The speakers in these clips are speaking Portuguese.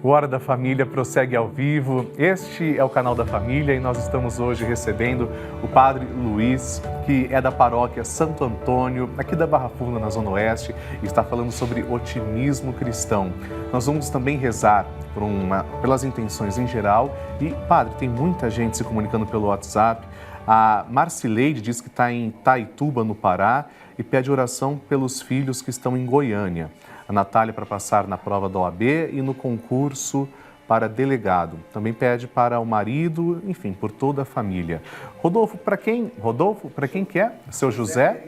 O Hora da Família prossegue ao vivo. Este é o canal da família e nós estamos hoje recebendo o Padre Luiz, que é da paróquia Santo Antônio, aqui da Barra Funda, na Zona Oeste, e está falando sobre otimismo cristão. Nós vamos também rezar pelas intenções em geral. E, Padre, tem muita gente se comunicando pelo WhatsApp. A Marcileide diz que está em Itaituba, no Pará, e pede oração pelos filhos que estão em Goiânia. A Natália para passar na prova da OAB e no concurso para delegado. Também pede para o marido, enfim, por toda a família. Rodolfo, para quem que é? Seu José?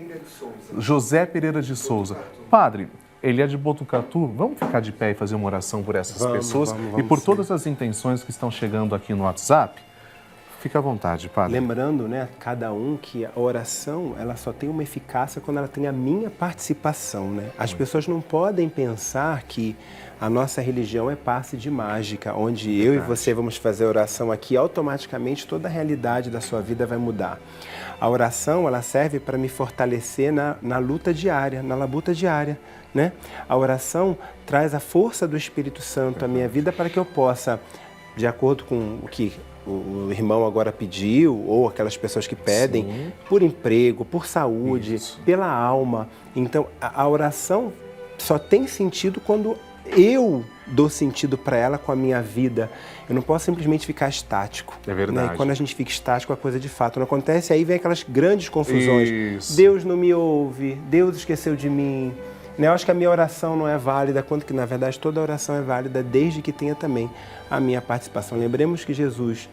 José Pereira de Souza. Padre, ele é de Botucatu. Vamos ficar de pé e fazer uma oração por essas pessoas e por todas as intenções que estão chegando aqui no WhatsApp? Fica à vontade, Padre. Lembrando, né, cada um que a oração, ela só tem uma eficácia quando ela tem a minha participação, né? As pessoas não podem pensar que a nossa religião é passe de mágica, onde eu e você vamos fazer oração aqui, automaticamente toda a realidade da sua vida vai mudar. A oração, ela serve para me fortalecer na luta diária, na labuta diária, né? A oração traz a força do Espírito Santo à minha vida para que eu possa, de acordo com o que o irmão agora pediu, ou aquelas pessoas que pedem, sim, por emprego, por saúde, isso, pela alma. Então, a oração só tem sentido quando eu dou sentido para ela com a minha vida. Eu não posso simplesmente ficar estático. É verdade. Né? E quando a gente fica estático, a coisa de fato não acontece. Aí vem aquelas grandes confusões. Isso. Deus não me ouve, Deus esqueceu de mim. Eu acho que a minha oração não é válida, quanto que, na verdade, toda oração é válida, desde que tenha também a minha participação. Lembremos que Jesus,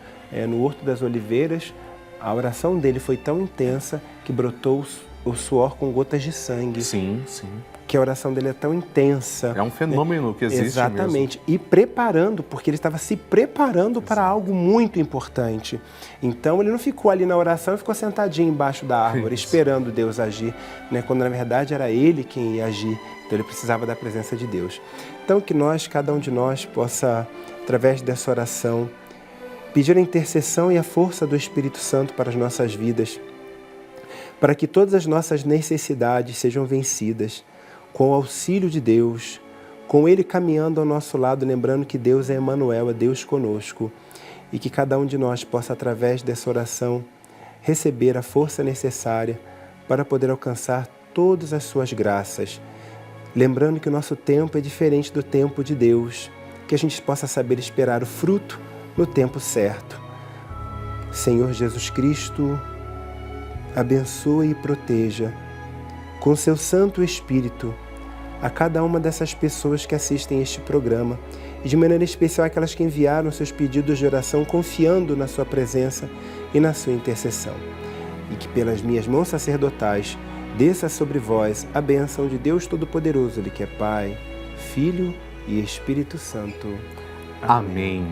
no Horto das Oliveiras, a oração dele foi tão intensa que brotou o suor com gotas de sangue. Sim, sim. Que a oração dele é tão intensa. É um fenômeno que existe. Exatamente. Mesmo. E preparando, porque ele estava se preparando para algo muito importante. Então ele não ficou ali na oração e ficou sentadinho embaixo da árvore, esperando Deus agir, né? Quando na verdade era ele quem ia agir. Então ele precisava da presença de Deus. Então que nós, cada um de nós, possa, através dessa oração, pedir a intercessão e a força do Espírito Santo para as nossas vidas, para que todas as nossas necessidades sejam vencidas, com o auxílio de Deus, com Ele caminhando ao nosso lado, lembrando que Deus é Emmanuel, é Deus conosco, e que cada um de nós possa, através dessa oração, receber a força necessária para poder alcançar todas as suas graças. Lembrando que o nosso tempo é diferente do tempo de Deus, que a gente possa saber esperar o fruto no tempo certo. Senhor Jesus Cristo, abençoe e proteja, com seu Santo Espírito, a cada uma dessas pessoas que assistem este programa, e de maneira especial aquelas que enviaram seus pedidos de oração confiando na sua presença e na sua intercessão. E que pelas minhas mãos sacerdotais desça sobre vós a bênção de Deus Todo-Poderoso, Ele que é Pai, Filho e Espírito Santo. Amém.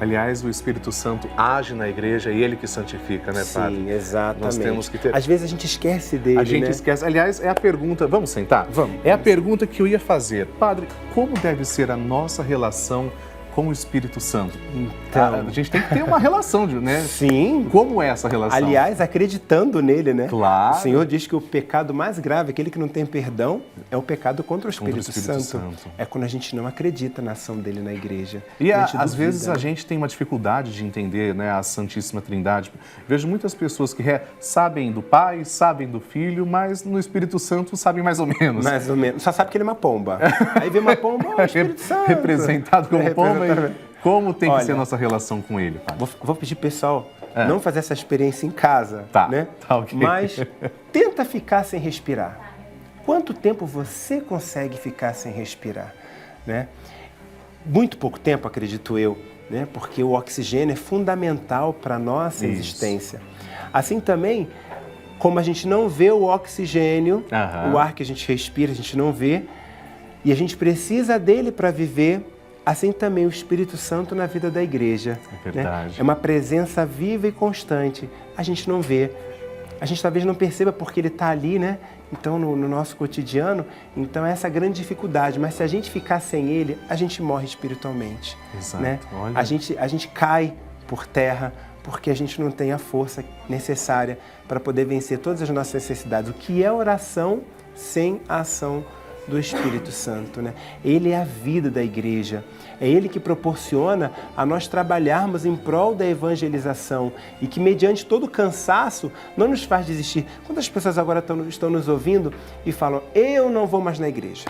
Aliás, o Espírito Santo age na igreja e Ele que santifica, né, Padre? Sim, exatamente. Nós temos que ter... Às vezes a gente esquece dele, A gente né? esquece. Aliás, é a pergunta... Vamos sentar? Vamos. É a pergunta que eu ia fazer. Padre, como deve ser a nossa relação com o Espírito Santo? Então... A gente tem que ter uma relação, né? Sim. Como é essa relação? Aliás, acreditando nele, né? Claro. O Senhor diz que o pecado mais grave, aquele que não tem perdão, é o pecado contra o Espírito Santo. É quando a gente não acredita na ação dele na igreja. E às vezes a gente tem uma dificuldade de entender, né, a Santíssima Trindade. Vejo muitas pessoas que sabem do Pai, sabem do Filho, mas no Espírito Santo sabem mais ou menos. Mais ou menos. Só sabe que ele é uma pomba. Aí vem uma pomba, o Espírito Santo. Representado como pomba. Como tem que ser a nossa relação com ele, Padre? Vou pedir pro pessoal não fazer essa experiência em casa, né? Tá, ok. Mas tenta ficar sem respirar. Quanto tempo você consegue ficar sem respirar, né? Muito pouco tempo, acredito eu, né? Porque o oxigênio é fundamental para a nossa existência. Assim também, como a gente não vê o oxigênio, o ar que a gente respira, a gente não vê, e a gente precisa dele para viver, assim também o Espírito Santo na vida da igreja. É verdade. Né? É uma presença viva e constante. A gente não vê. A gente talvez não perceba porque ele está ali, né? Então, no nosso cotidiano, então é essa grande dificuldade. Mas se a gente ficar sem ele, a gente morre espiritualmente. Exato. Né? Olha. A gente cai por terra porque a gente não tem a força necessária para poder vencer todas as nossas necessidades. O que é oração sem a ação do Espírito Santo, né? Ele é a vida da igreja. É Ele que proporciona a nós trabalharmos em prol da evangelização e que, mediante todo o cansaço, não nos faz desistir. Quantas pessoas agora estão nos ouvindo e falam, eu não vou mais na igreja,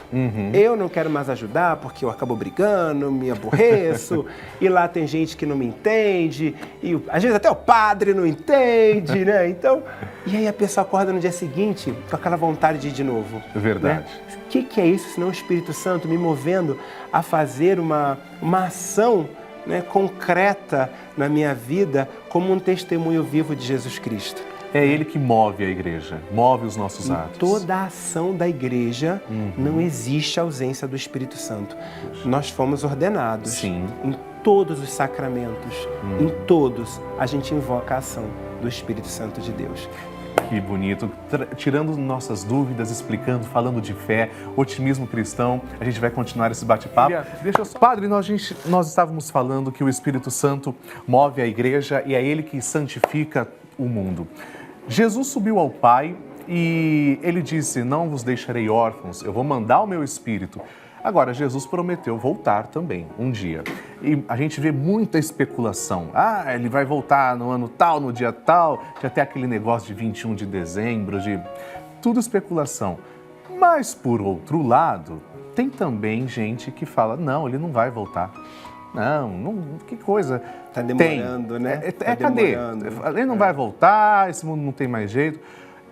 eu não quero mais ajudar porque eu acabo brigando, me aborreço, e lá tem gente que não me entende, e às vezes até o padre não entende, né? Então, e aí a pessoa acorda no dia seguinte com aquela vontade de ir de novo. Verdade. Né? O que é isso, senão o Espírito Santo me movendo a fazer uma ação, né, concreta na minha vida como um testemunho vivo de Jesus Cristo? É Ele que move a igreja, move os nossos atos. Em toda a ação da igreja não existe ausência do Espírito Santo. Nós fomos ordenados. Sim. Em todos os sacramentos, em todos, a gente invoca a ação do Espírito Santo de Deus. Que bonito, tirando nossas dúvidas, explicando, falando de fé, otimismo cristão, a gente vai continuar esse bate-papo. Deixa eu só... Padre, nós estávamos falando que o Espírito Santo move a igreja e é Ele que santifica o mundo. Jesus subiu ao Pai e Ele disse, não vos deixarei órfãos, eu vou mandar o meu Espírito. Agora, Jesus prometeu voltar também, um dia. E a gente vê muita especulação. Ah, ele vai voltar no ano tal, no dia tal. Já tem aquele negócio de 21 de dezembro, tudo especulação. Mas, por outro lado, tem também gente que fala, não, ele não vai voltar. Não, que coisa. Está demorando, né? Cadê? Ele não vai voltar, esse mundo não tem mais jeito.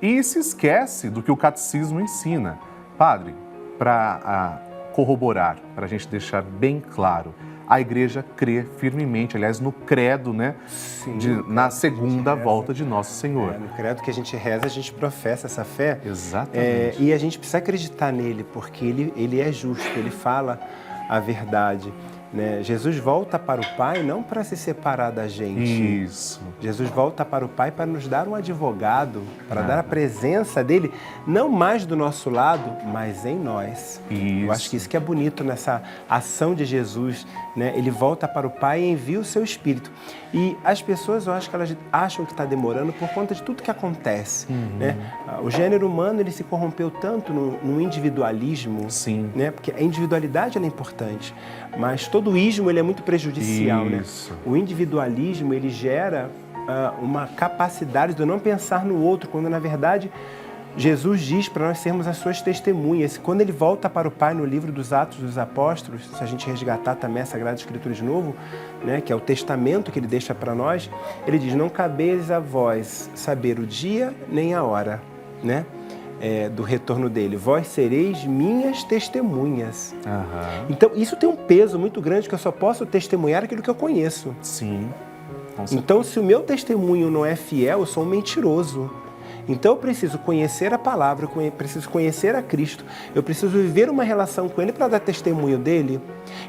E se esquece do que o catecismo ensina. Padre, para corroborar, para a gente deixar bem claro, a igreja crê firmemente, aliás, no credo, né? Sim, na segunda volta de Nosso Senhor. No credo que a gente reza, a gente professa essa fé. Exatamente. E a gente precisa acreditar nele, porque ele é justo, ele fala a verdade. Né? Jesus volta para o Pai não para se separar da gente. Isso. Jesus volta para o Pai para nos dar um advogado, para dar a presença dele, não mais do nosso lado, mas em nós. Isso. Eu acho que isso que é bonito nessa ação de Jesus, né? Ele volta para o Pai e envia o seu Espírito. E as pessoas, eu acho que elas acham que está demorando por conta de tudo que acontece. Né? O gênero humano ele se corrompeu tanto no individualismo. Sim. Né? Porque a individualidade ela é importante, mas todo ismo ele é muito prejudicial. Isso. Né? O individualismo ele gera uma capacidade de não pensar no outro, quando na verdade Jesus diz para nós sermos as suas testemunhas. Quando ele volta para o Pai no livro dos Atos dos Apóstolos, se a gente resgatar também a Sagrada Escritura de novo, né, que é o testamento que ele deixa para nós, ele diz, não cabeis a vós saber o dia nem a hora, né, do retorno dele. Vós sereis minhas testemunhas. Então, isso tem um peso muito grande, que eu só posso testemunhar aquilo que eu conheço. Sim. Então, se o meu testemunho não é fiel, eu sou um mentiroso. Então eu preciso conhecer a palavra, eu preciso conhecer a Cristo, eu preciso viver uma relação com Ele para dar testemunho dele.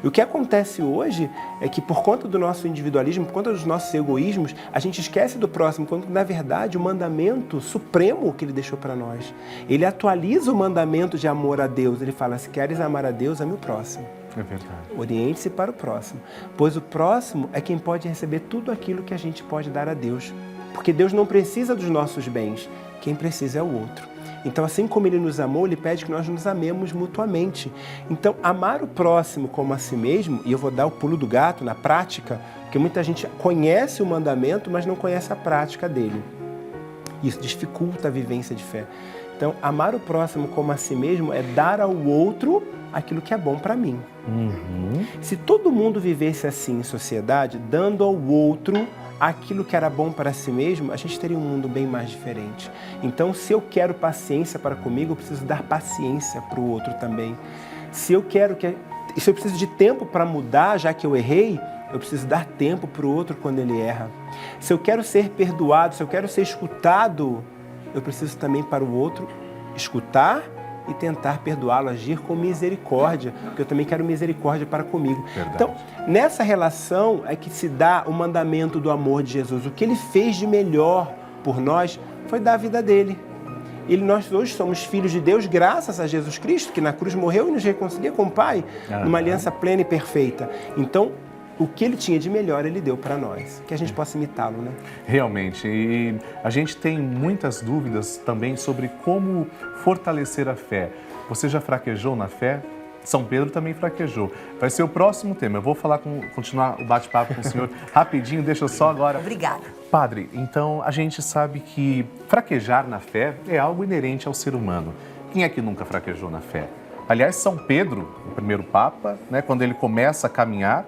E o que acontece hoje é que por conta do nosso individualismo, por conta dos nossos egoísmos, a gente esquece do próximo, quando na verdade o mandamento supremo que Ele deixou para nós. Ele atualiza o mandamento de amor a Deus, Ele fala, se queres amar a Deus, ame o próximo. É verdade. Oriente-se para o próximo, pois o próximo é quem pode receber tudo aquilo que a gente pode dar a Deus. Porque Deus não precisa dos nossos bens, quem precisa é o outro. Então, assim como Ele nos amou, Ele pede que nós nos amemos mutuamente. Então, amar o próximo como a si mesmo, e eu vou dar o pulo do gato na prática, porque muita gente conhece o mandamento, mas não conhece a prática dele. Isso dificulta a vivência de fé. Então, amar o próximo como a si mesmo é dar ao outro aquilo que é bom para mim. Se todo mundo vivesse assim em sociedade, dando ao outro aquilo que era bom para si mesmo, a gente teria um mundo bem mais diferente. Então, se eu quero paciência para comigo, eu preciso dar paciência para o outro também. Se eu preciso de tempo para mudar, já que eu errei, eu preciso dar tempo para o outro quando ele erra. Se eu quero ser perdoado, se eu quero ser escutado, eu preciso também para o outro escutar e tentar perdoá-lo, agir com misericórdia, porque eu também quero misericórdia para comigo. Verdade. Então, nessa relação é que se dá o mandamento do amor de Jesus. O que Ele fez de melhor por nós foi dar a vida dele. Nós hoje somos filhos de Deus graças a Jesus Cristo, que na cruz morreu e nos reconcilia com o Pai, numa aliança plena e perfeita. Então, o que ele tinha de melhor ele deu para nós, que a gente possa imitá-lo, né? Realmente, e a gente tem muitas dúvidas também sobre como fortalecer a fé. Você já fraquejou na fé? São Pedro também fraquejou. Vai ser o próximo tema. Eu vou continuar o bate-papo com o senhor rapidinho, deixa eu só agora. Obrigada. Padre, então a gente sabe que fraquejar na fé é algo inerente ao ser humano. Quem é que nunca fraquejou na fé? Aliás, São Pedro, o primeiro Papa, né, quando ele começa a caminhar,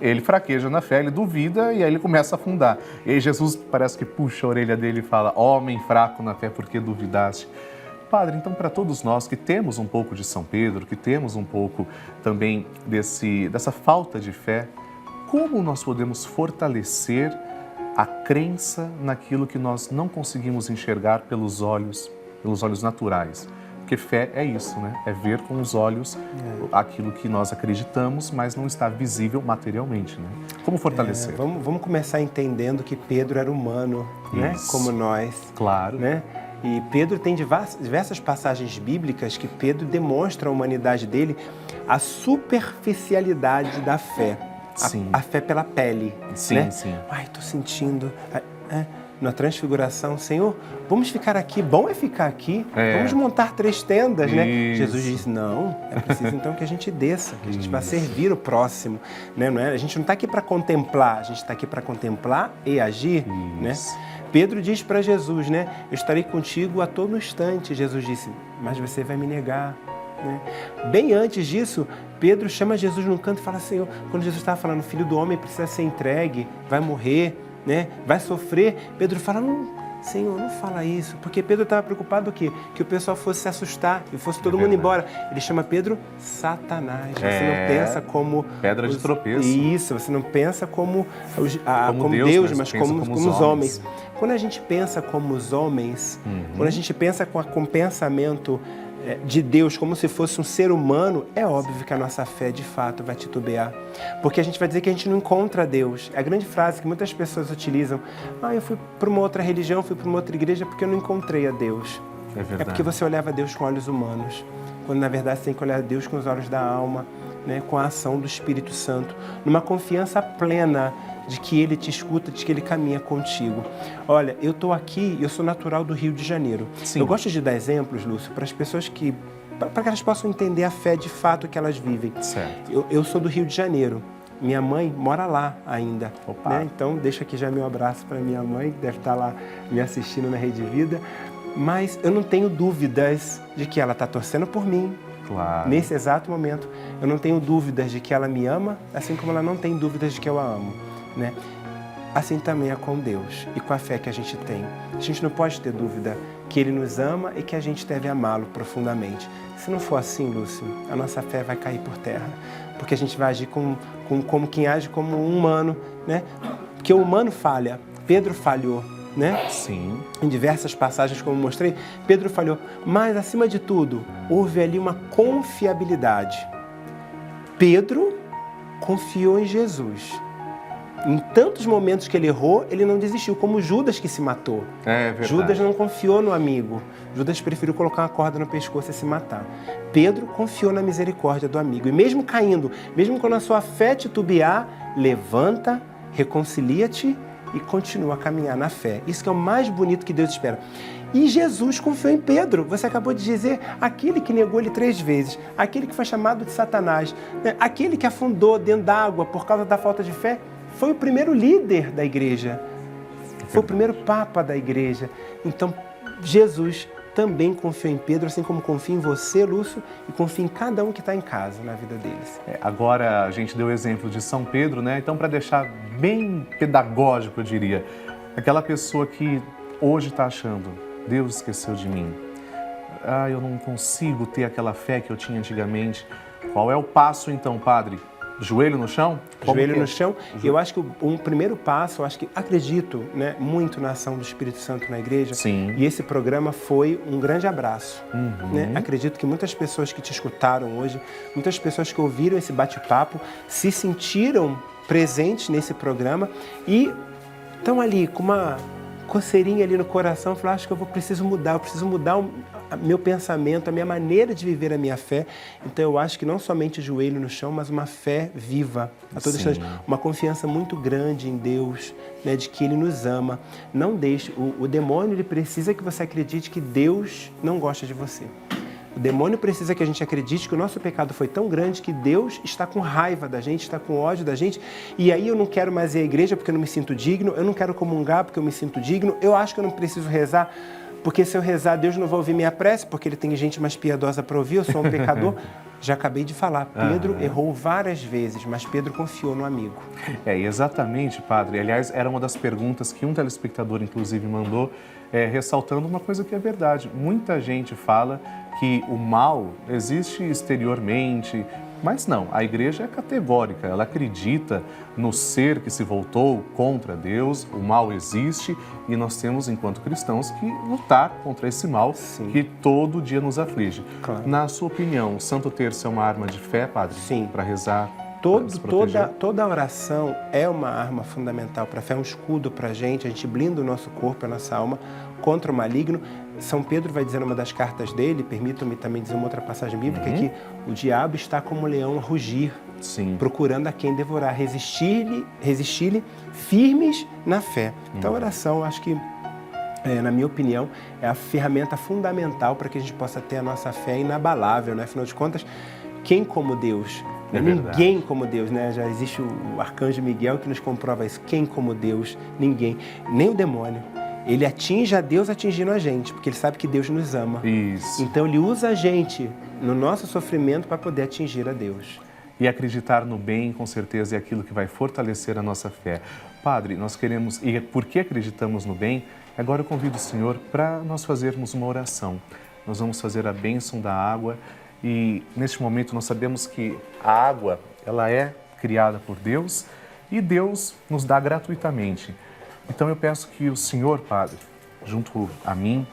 ele fraqueja na fé, ele duvida e aí ele começa a afundar. E aí Jesus parece que puxa a orelha dele e fala: homem fraco na fé, por que duvidaste? Padre, então para todos nós que temos um pouco de São Pedro, que temos um pouco também dessa falta de fé, como nós podemos fortalecer a crença naquilo que nós não conseguimos enxergar pelos olhos naturais? Porque fé é isso, né? É ver com os olhos aquilo que nós acreditamos, mas não está visível materialmente, né? Como fortalecer? Vamos começar entendendo que Pedro era humano, né? Como nós. Claro. Né? E Pedro tem diversas passagens bíblicas que Pedro demonstra a humanidade dele, a superficialidade da fé. Sim. A fé pela pele. Sim, né? sim. Ai, tô sentindo. Na transfiguração, Senhor, vamos ficar aqui, bom é ficar aqui, vamos montar 3 tendas, né? Jesus disse, não, é preciso então que a gente desça, que a gente vá servir o próximo, né? Não é? A gente não está aqui para contemplar, a gente está aqui para contemplar e agir, né? Pedro diz para Jesus, né? Eu estarei contigo a todo instante. Jesus disse, mas você vai me negar. Né? Bem antes disso, Pedro chama Jesus num canto e fala, Senhor, quando Jesus estava falando, o Filho do Homem precisa ser entregue, vai morrer, né? Vai sofrer. Pedro fala, não, Senhor, não fala isso, porque Pedro estava preocupado o quê? Que o pessoal fosse se assustar e fosse todo mundo embora. Ele chama Pedro Satanás. Você não pensa como... pedra de tropeço. Isso, você não pensa como Deus, mas como os homens. Quando a gente pensa como os homens, quando a gente pensa com o pensamento de Deus como se fosse um ser humano, é óbvio que a nossa fé de fato vai titubear. Porque a gente vai dizer que a gente não encontra Deus. É a grande frase que muitas pessoas utilizam. Eu fui para uma outra religião, fui para uma outra igreja porque eu não encontrei a Deus. É verdade. É porque você olhava a Deus com olhos humanos. Quando na verdade você tem que olhar a Deus com os olhos da alma, né? Com a ação do Espírito Santo. Numa confiança plena de que Ele te escuta, de que Ele caminha contigo. Olha, eu estou aqui, eu sou natural do Rio de Janeiro. Sim. Eu gosto de dar exemplos, Lúcio, para as pessoas para que elas possam entender a fé de fato que elas vivem. Certo. Eu sou do Rio de Janeiro. Minha mãe mora lá ainda. Né? Então, deixa aqui já meu abraço para minha mãe, que deve estar lá me assistindo na Rede Vida. Mas eu não tenho dúvidas de que ela está torcendo por mim. Claro. Nesse exato momento, eu não tenho dúvidas de que ela me ama, assim como ela não tem dúvidas de que eu a amo. Né? Assim também é com Deus e com a fé que a gente tem. A gente não pode ter dúvida que Ele nos ama e que a gente deve amá-lo profundamente. Se não for assim, Lúcio, a nossa fé vai cair por terra, porque a gente vai agir como quem age como um humano, né? Porque o humano falha, Pedro falhou, né? Sim. Em diversas passagens, como mostrei, Pedro falhou, mas acima de tudo, houve ali uma confiabilidade. Pedro confiou em Jesus. Em tantos momentos que ele errou, ele não desistiu, como Judas que se matou. É verdade. Judas não confiou no amigo. Judas preferiu colocar uma corda no pescoço e se matar. Pedro confiou na misericórdia do amigo. E mesmo caindo, mesmo quando a sua fé titubear, levanta, reconcilia-te e continua a caminhar na fé. Isso que é o mais bonito que Deus espera. E Jesus confiou em Pedro. Você acabou de dizer, aquele que negou ele 3 vezes, aquele que foi chamado de Satanás, né? Aquele que afundou dentro d'água por causa da falta de fé, foi o primeiro líder da igreja, foi o primeiro papa da igreja. Então, Jesus também confiou em Pedro, assim como confia em você, Lúcio, e confia em cada um que está em casa, na vida deles. Agora, a gente deu o exemplo de São Pedro, né? Então, para deixar bem pedagógico, eu diria, aquela pessoa que hoje está achando, Deus esqueceu de mim, eu não consigo ter aquela fé que eu tinha antigamente. Qual é o passo, então, padre? Joelho no chão? Joelho no chão. Eu acho que um primeiro passo, acredito, né, muito na ação do Espírito Santo na igreja. Sim. E esse programa foi um grande abraço. Né? Acredito que muitas pessoas que te escutaram hoje, muitas pessoas que ouviram esse bate-papo, se sentiram presentes nesse programa e estão ali com uma coceirinha ali no coração, falaram, acho que eu preciso mudar meu pensamento, a minha maneira de viver a minha fé. Então eu acho que não somente o joelho no chão, mas uma fé viva, a todo instante, uma confiança muito grande em Deus, né, de que Ele nos ama. Não deixe, o demônio ele precisa que você acredite que Deus não gosta de você. O demônio precisa que a gente acredite que o nosso pecado foi tão grande que Deus está com raiva da gente, está com ódio da gente, e aí eu não quero mais ir à igreja porque eu não me sinto digno, eu não quero comungar porque eu me sinto digno, eu acho que eu não preciso rezar, porque se eu rezar Deus não vai ouvir minha prece, porque Ele tem gente mais piedosa para ouvir, eu sou um pecador. Já acabei de falar, Pedro errou várias vezes, mas Pedro confiou no amigo. Exatamente, padre. Aliás, era uma das perguntas que um telespectador, inclusive, mandou, ressaltando uma coisa que é verdade. Muita gente fala que o mal existe exteriormente, mas não, a igreja é categórica, ela acredita no ser que se voltou contra Deus, o mal existe e nós temos, enquanto cristãos, que lutar contra esse mal que todo dia nos aflige. Claro. Na sua opinião, o Santo Terço é uma arma de fé, padre? Sim. Para rezar? Toda oração é uma arma fundamental para a fé, é um escudo para a gente blinda o nosso corpo, a nossa alma contra o maligno. São Pedro vai dizer numa das cartas dele, permitam-me também dizer uma outra passagem bíblica, que o diabo está como um leão a rugir, procurando a quem devorar, resistir-lhe firmes na fé. Então a oração, acho que, na minha opinião, é a ferramenta fundamental para que a gente possa ter a nossa fé inabalável, né? Afinal de contas, quem como Deus? Ninguém como Deus, né? Já existe o arcanjo Miguel que nos comprova isso. Quem como Deus? Ninguém. Nem o demônio. Ele atinge a Deus atingindo a gente, porque ele sabe que Deus nos ama. Isso. Então ele usa a gente no nosso sofrimento para poder atingir a Deus. E acreditar no bem, com certeza, é aquilo que vai fortalecer a nossa fé. Padre, nós queremos, e porque acreditamos no bem, agora eu convido o Senhor para nós fazermos uma oração. Nós vamos fazer a bênção da água e, neste momento, nós sabemos que a água, ela é criada por Deus e Deus nos dá gratuitamente. Então eu peço que o Senhor, Padre, junto a mim,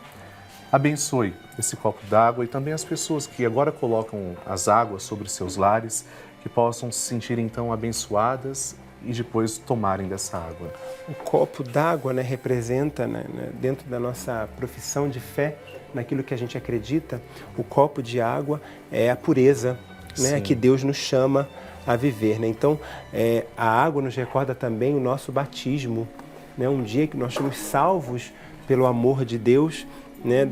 abençoe esse copo d'água e também as pessoas que agora colocam as águas sobre seus lares, que possam se sentir então abençoadas e depois tomarem dessa água. O copo d'água, né, representa, né, dentro da nossa profissão de fé, naquilo que a gente acredita, o copo de água é a pureza, né, que Deus nos chama a viver, né? Então, a água nos recorda também o nosso batismo, né? Um dia que nós somos salvos pelo amor de Deus, né,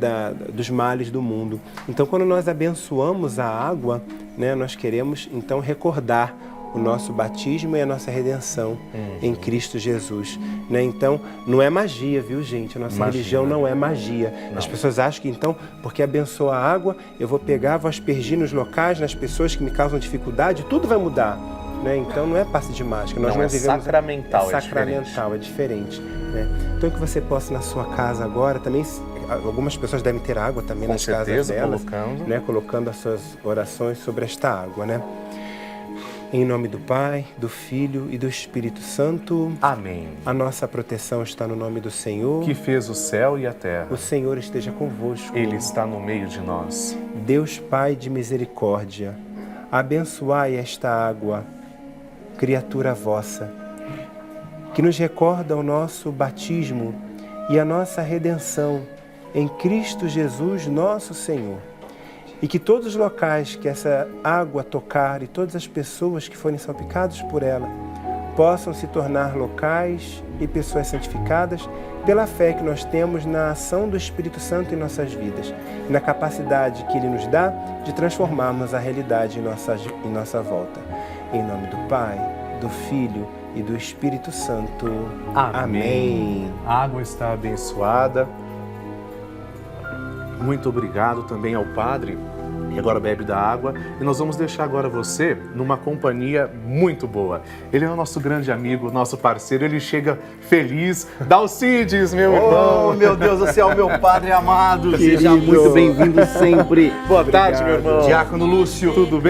dos males do mundo. Então, quando nós abençoamos a água, né, nós queremos então recordar o nosso batismo e a nossa redenção em Cristo Jesus, né? Então, não é magia, viu, gente? A nossa religião não é magia. Não. As pessoas acham que, então, porque abençoa a água, eu vou pegar, vou aspergir nos locais, nas pessoas que me causam dificuldade, tudo vai mudar, né? Então, não é passe de mágica. Nós não vivemos... sacramental, é diferente, né? Então, que você possa, na sua casa agora, também... Algumas pessoas devem ter água também nas casas delas, colocando as suas orações sobre esta água, né? Em nome do Pai, do Filho e do Espírito Santo. Amém. A nossa proteção está no nome do Senhor, que fez o céu e a terra. O Senhor esteja convosco. Ele está no meio de nós. Deus Pai de misericórdia, abençoai esta água, criatura vossa, que nos recorda o nosso batismo e a nossa redenção em Cristo Jesus, nosso Senhor. E que todos os locais que essa água tocar e todas as pessoas que forem salpicadas por ela possam se tornar locais e pessoas santificadas pela fé que nós temos na ação do Espírito Santo em nossas vidas e na capacidade que Ele nos dá de transformarmos a realidade em nossa volta. Em nome do Pai, do Filho e do Espírito Santo. Amém. A água está abençoada. Muito obrigado também ao Padre, que agora bebe da água. E nós vamos deixar agora você numa companhia muito boa. Ele é o nosso grande amigo, nosso parceiro, ele chega feliz. Dalcides, meu irmão! Oh, meu Deus do céu, meu Padre amado! Seja muito bem-vindo sempre. Boa tarde, meu irmão. Diácono Lúcio. Tudo bem?